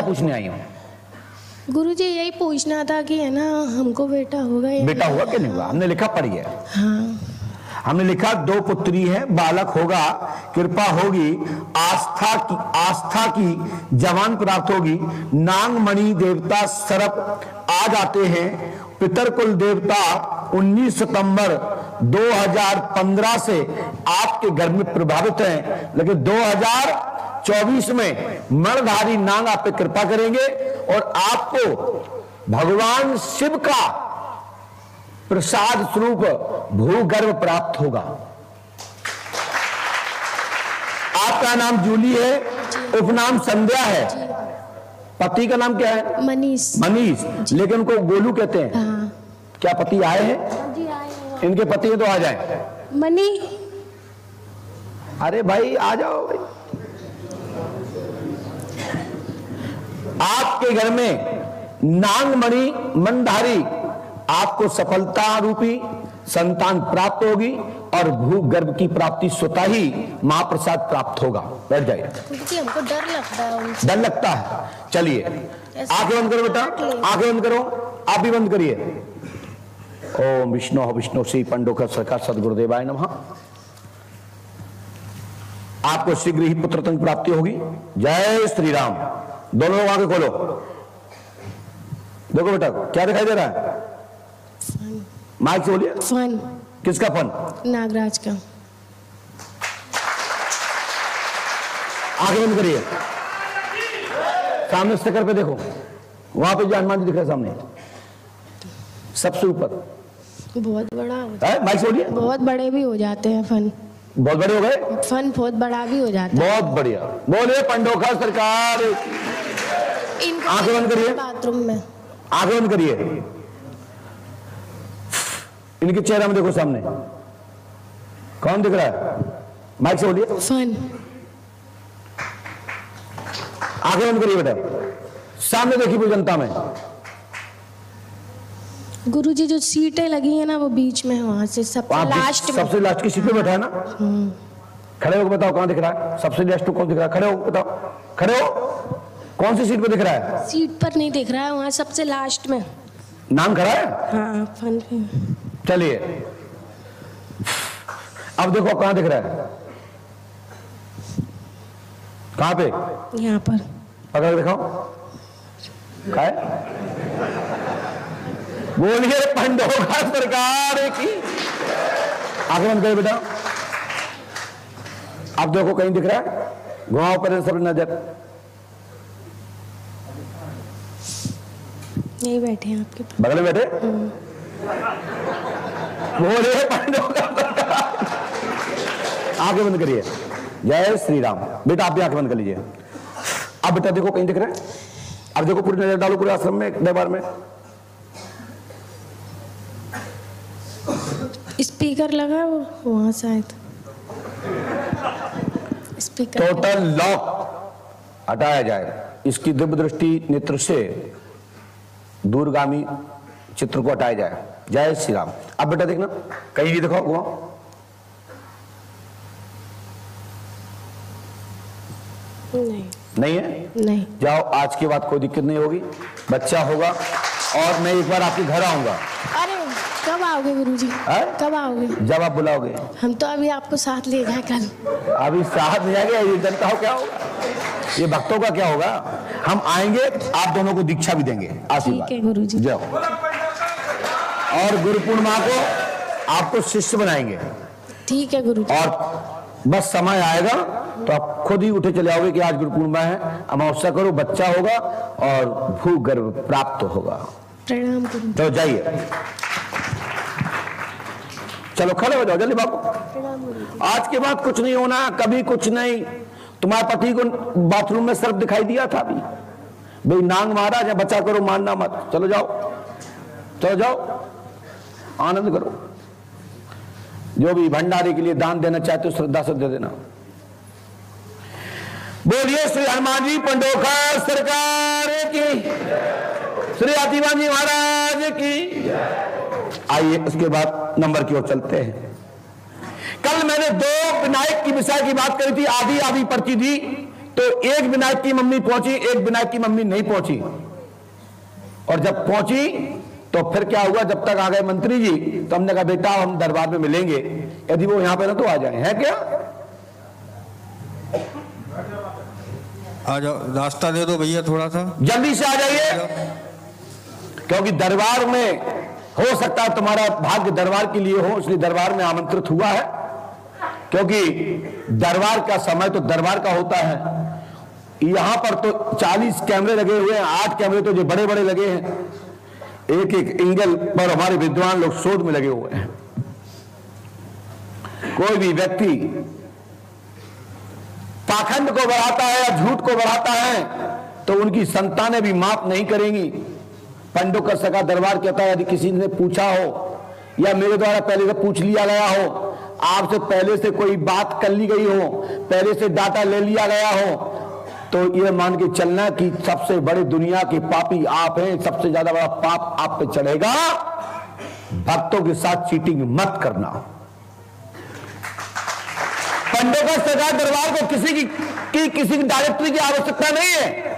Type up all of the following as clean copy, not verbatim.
पूछने आई हूँ? गुरुजी यही पूछना था कि है ना हमको बेटा होगा या बेटा हुआ कि नहीं हुआ? हमने लिखा पढ़िए। हाँ। हमने लिखा 2 पुत्री है, बालक होगा, कृपा होगी, आस्था की जवान प्राप्त होगी, नागमणि देवता सरप आ जाते हैं, पितर कुल देवता 19 सितंबर 2015 से आपके घर में प्रभावित हैं, लेकिन 2024 में मणधारी नाग आप पे कृपा करेंगे और आपको भगवान शिव का प्रसाद स्वरूप भूगर्भ प्राप्त होगा। आपका नाम जूली है, उपनाम संध्या है, पति का नाम क्या है? मनीष। मनीष, लेकिन उनको गोलू कहते हैं। हाँ। क्या पति आए हैं? जी आए हैं। इनके पति हैं तो आ जाएं। मनी। अरे भाई आ जाओ भाई। आपके घर में नागमणि मंधारी आपको सफलता रूपी संतान प्राप्त होगी और भूगर्भ की प्राप्ति स्वतः ही महाप्रसाद प्राप्त होगा। बैठ जाइए। क्योंकि हमको डर लगता है उनसे। डर लगता है? चलिए आंखें बंद करो बेटा, आंखें बंद करो, आप भी बंद करिए। ओम विष्णु श्री पंडोकर सरकार सदगुरुदेवाय नमः। आपको शीघ्र ही पुत्रतन प्राप्ति होगी। जय श्री राम। दोनों लोग आंखें खोलो। देखो बेटा क्या दिखाई दे रहा है? माइक से बोलिए। फन। किसका फन? नागराज का। आगे बंद करिए। सामने स्टिकर पे देखो, वहां पे जो हनुमान जी दिख रहे हैं सामने सबसे ऊपर। बहुत बड़ा होता है। माइक से बोलिए। बहुत बड़े भी हो जाते हैं फन। बहुत बड़े हो गए? फन बहुत बड़ा भी हो जाता है। बहुत बढ़िया। बोलिए पंडोखा सरकार। आंखें बंद करिए। बाथरूम में। आंखें बंद करिए। इनके चेहरे में देखो सामने कौन दिख रहा है? माइक से बोलिए। फन। आंखें बंद करिए बेटा। सामने देखिए पूरी जनता में। गुरुजी जो सीटें लगी है ना वो बीच में है, वहां से सबसे लास्ट में। सबसे लास्ट की सीट पे बैठा है ना? खड़े होकर बताओ कहां दिख रहा है? सबसे लास्ट कौन दिख रहा है? खड़े हो बताओ। खड़े हो। कौन सी सीट पे दिख रहा है? सीट पर नहीं दिख रहा है, वहां सबसे लास्ट में। नाम खड़ा है? हाँ फन पे। चलिए अब देखो कहां दिख रहा है? कहां पे? यहाँ पर। पकड़ दिखाओ। कहा है? बोलिए पंडोखा सरकार की। आगे बंद करिए बेटा। अब देखो कहीं दिख रहा है? घुमाओ पर सब नजर। यही बैठे हैं आपके पास। बगल में बैठे? बोलिए पंडोखा सरकार। आंखें बंद करिए। जय श्री राम। बेटा आप भी आंखें बंद कर लीजिए। अब बेटा देखो कहीं दिख रहा है? अब देखो पूरी नजर डालो पूरे आश्रम में, दरबार में। स्पीकर लगा है वो वहां शायद। स्पीकर टोटल लॉक हटाया जाए। इसकी दिव्य दृष्टि नेत्र से दूरगामी चित्र को हटाया जाए। जय श्री राम। अब बेटा देखना कहीं भी दिखाओ, घुमाओ। नहीं है? नहीं। जाओ, आज के बाद कोई दिक्कत नहीं होगी, बच्चा होगा और मैं एक बार आपके घर आऊंगा। अरे कब आओगे गुरुजी? कब आओगे? जब आप बुलाओगे। हम तो अभी आपको साथ ले जाए कल। अभी साथ ले जाएंगे? ये जनता हो क्या होगा? ये भक्तों का क्या होगा? हम आएंगे, आप दोनों को दीक्षा भी देंगे। आशीर्वाद। ठीक है गुरुजी। जाओ। और गुरु पूर्णिमा को आपको शिष्य बनाएंगे। ठीक है गुरुजी। और बस समय आएगा तो आप खुद ही उठे चले आओगे कि आज गुरु पूर्णिमा है, अमावस्या करो, बच्चा होगा और भूगर्भ प्राप्त होगा। प्रणाम गुरुजी। तो जाइए, चलो खड़े हो जाओ जल्दी बाबू। आज के बाद कुछ नहीं होना, कभी कुछ नहीं। तुम्हारे पति को बाथरूम में सर्प दिखाई दिया था अभी? भाई नांग महाराज है, बचा करो, मानना मत। चलो जाओ, चलो जाओ, आनंद करो। जो भी भंडारे के लिए दान देना चाहते हो श्रद्धा से दे देना। बोलिए श्री हनुमान जी पंडोखा सरकार की, श्री आदिवान जी महाराज की। आइए उसके बाद नंबर की ओर चलते हैं। कल मैंने 2 विनायक की विषय की बात करी थी, आधी आधी पर्ची दी। तो एक विनायक की मम्मी पहुंची, एक विनायक की मम्मी नहीं पहुंची। और जब पहुंची तो फिर क्या हुआ, जब तक आ गए मंत्री जी तो हमने कहा बेटा हम दरबार में मिलेंगे, यदि वो यहां पे ना तो आ जाए। है क्या, आ जाओ, रास्ता दे दो भैया थोड़ा सा, जल्दी से आ जाइए, क्योंकि दरबार में हो सकता है तुम्हारा भाग्य दरबार के लिए हो, इसलिए दरबार में आमंत्रित हुआ है। क्योंकि दरबार का समय तो दरबार का होता है। यहां पर तो 40 कैमरे लगे हुए हैं, 8 कैमरे तो जो बड़े बड़े लगे हैं, एक एक एंगल पर हमारे विद्वान लोग शोध में लगे हुए हैं। कोई भी व्यक्ति पाखंड को बढ़ाता है या झूठ को बढ़ाता है तो उनकी संतानें भी माफ नहीं करेंगी। पंडो का सगा दरबार कहता है, यदि किसी ने पूछा हो या मेरे द्वारा पहले से पूछ लिया गया हो, आपसे पहले से कोई बात कर ली गई हो, पहले से डाटा ले लिया गया हो, तो ये मान के चलना कि सबसे बड़े दुनिया के पापी आप हैं, सबसे ज्यादा बड़ा पाप आप पे चढ़ेगा। भक्तों के साथ चीटिंग मत करना। पंडों का सगा दरबार को किसी की डायरेक्टरी की आवश्यकता नहीं है।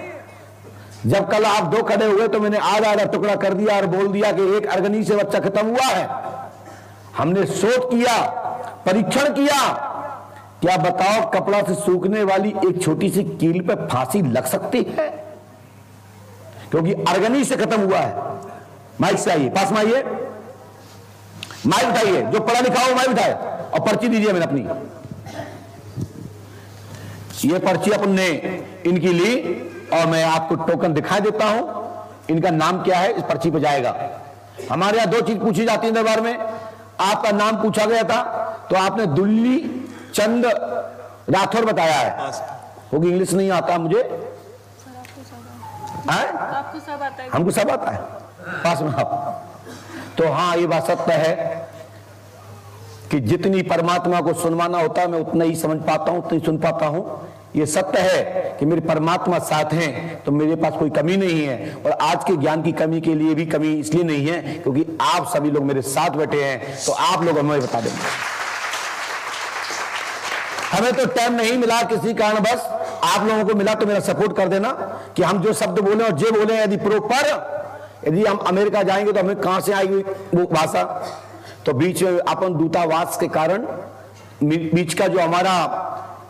जब कल आप दो खड़े हुए तो मैंने आधा टुकड़ा कर दिया और बोल दिया कि एक अर्गनी से बच्चा खत्म हुआ है। हमने शोध किया, परीक्षण किया, क्या बताओ कपड़ा से सूखने वाली एक छोटी सी कील पे फांसी लग सकती है? क्योंकि अर्गनी से खत्म हुआ है। माइक से आइए, पास में आइए, माइक उठाइए, जो पढ़ा लिखा हो माइक उठाए और पर्ची दीजिए। मैंने अपनी ये पर्ची अपन ने इनकी ली और मैं आपको टोकन दिखा देता हूं। इनका नाम क्या है इस पर्ची पे जाएगा। हमारे यहां 2 चीज पूछी जाती है दरबार में। आपका नाम पूछा गया था तो आपने दुल्ली चंद राठौर बताया है, होगी इंग्लिश नहीं आता मुझे। आपको सब आता है? हमको सब आता है, पास में आप। तो हाँ, ये बात सत्य है कि जितनी परमात्मा को सुनवाना होता है मैं उतना ही समझ पाता हूं, उतना ही सुन पाता हूं। ये सत्य है कि मेरे परमात्मा साथ हैं तो मेरे पास कोई कमी नहीं है। और आज के ज्ञान की कमी के लिए भी कमी इसलिए नहीं है क्योंकि आप सभी लोग मेरे साथ बैठे हैं, तो आप लोग हमें बता देंगे। हमें तो टाइम नहीं मिला किसी कारण, बस आप लोगों को मिला तो मेरा सपोर्ट कर देना कि हम जो शब्द बोले और जो बोले यदि प्रॉपर, यदि हम अमेरिका जाएंगे तो हमें कहां से आएगी वो भाषा। तो बीच में अपन दूतावास के कारण बीच का जो हमारा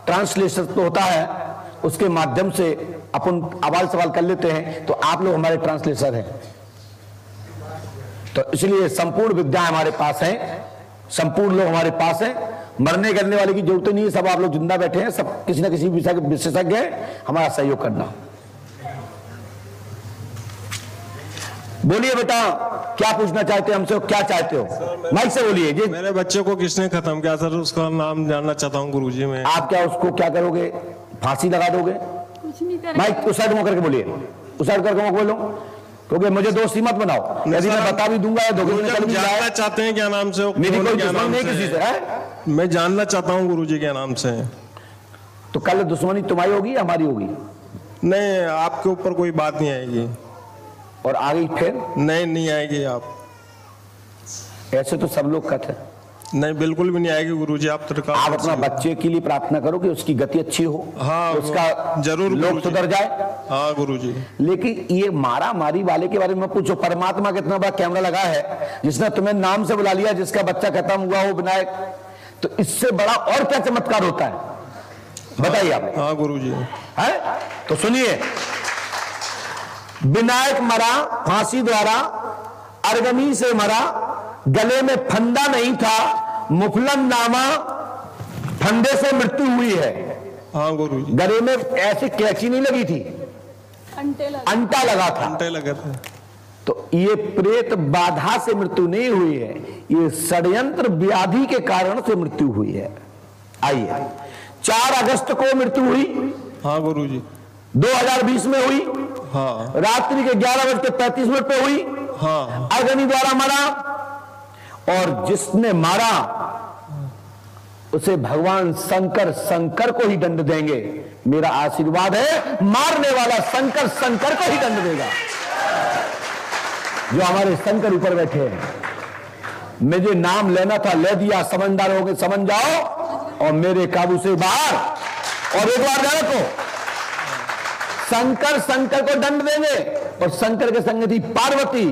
ट्रांसलेशन तो होता है उसके माध्यम से अपन सवाल सवाल कर लेते हैं, तो आप लोग हमारे ट्रांसलेटर हैं। तो इसलिए संपूर्ण विद्या हमारे पास है, संपूर्ण लोग हमारे पास हैं। मरने करने वाले की जरूरत नहीं है, सब आप लोग जिंदा बैठे हैं, सब किसी ना किसी विषय के विशेषज्ञ हैं, हमारा सहयोग करना। बोलिए बेटा, क्या पूछना चाहते हो हमसे, क्या चाहते हो? माइक से बोलिए जी। मेरे बच्चे को किसने खत्म किया सर, उसका नाम जानना चाहता हूँ गुरुजी। मैं आप क्या उसको क्या करोगे, फांसी लगा दोगे? कुछ नहीं करेंगे। माइक उस साइड में करके बोलिए, उस साइड करके बोलो, क्योंकि मुझे दोस्ती मत बनाओ। यदि मैं बता भी दूंगा जानना चाहते हैं क्या नाम से, मेरी कोई दुश्मनी नहीं किसी से है। मैं जानना चाहता हूँ गुरुजी क्या नाम से। तो कल दुश्मनी तुम्हारी होगी या हमारी होगी? नहीं, आपके ऊपर कोई बात नहीं आएगी। और आगे फिर नहीं आएगी। आप ऐसे तो सब लोग कहते हैं। नहीं, बिल्कुल भी नहीं आएगी गुरुजी। आप आप अपना बच्चे के लिए प्रार्थना करो कि उसकी गति अच्छी हो, हाँ, उसका जरूर लोग सुधर जाए। हाँ गुरुजी। लेकिन ये मारा मारी वाले के बारे में पूछो। परमात्मा कितना बड़ा कैमरा लगा है, जिसने तुम्हें नाम से बुला लिया, जिसका बच्चा खत्म हुआ हो विनायक, तो इससे बड़ा और क्या चमत्कार होता है बताइए आप। हाँ गुरुजी। है तो सुनिए, विनायक मरा फांसी द्वारा, अर्गनी से मरा, गले में फंदा नहीं था, मुफलन नामा फंदे से मृत्यु हुई है। हाँ गुरुजी। गले में ऐसी कैची नहीं लगी थी, अंटा लगा था। अंटे लगे थे। तो ये प्रेत बाधा से मृत्यु नहीं हुई है, ये षड्यंत्र व्याधि के कारण से मृत्यु हुई है। आइए, 4 अगस्त को मृत्यु हुई। हाँ गुरुजी। 2020 में हुई। हाँ। रात्रि के 11:35 पे हुई। हाँ। अग्नि द्वारा मरा, और जिसने मारा उसे भगवान शंकर को ही दंड देंगे। मेरा आशीर्वाद है, मारने वाला शंकर को ही दंड देगा। जो हमारे शंकर ऊपर बैठे हैं, मुझे नाम लेना था, ले दिया, समझदार हो गए, समझ जाओ और मेरे काबू से बाहर। और एक बार जाने को शंकर शंकर को दंड देंगे और शंकर के संग थी पार्वती।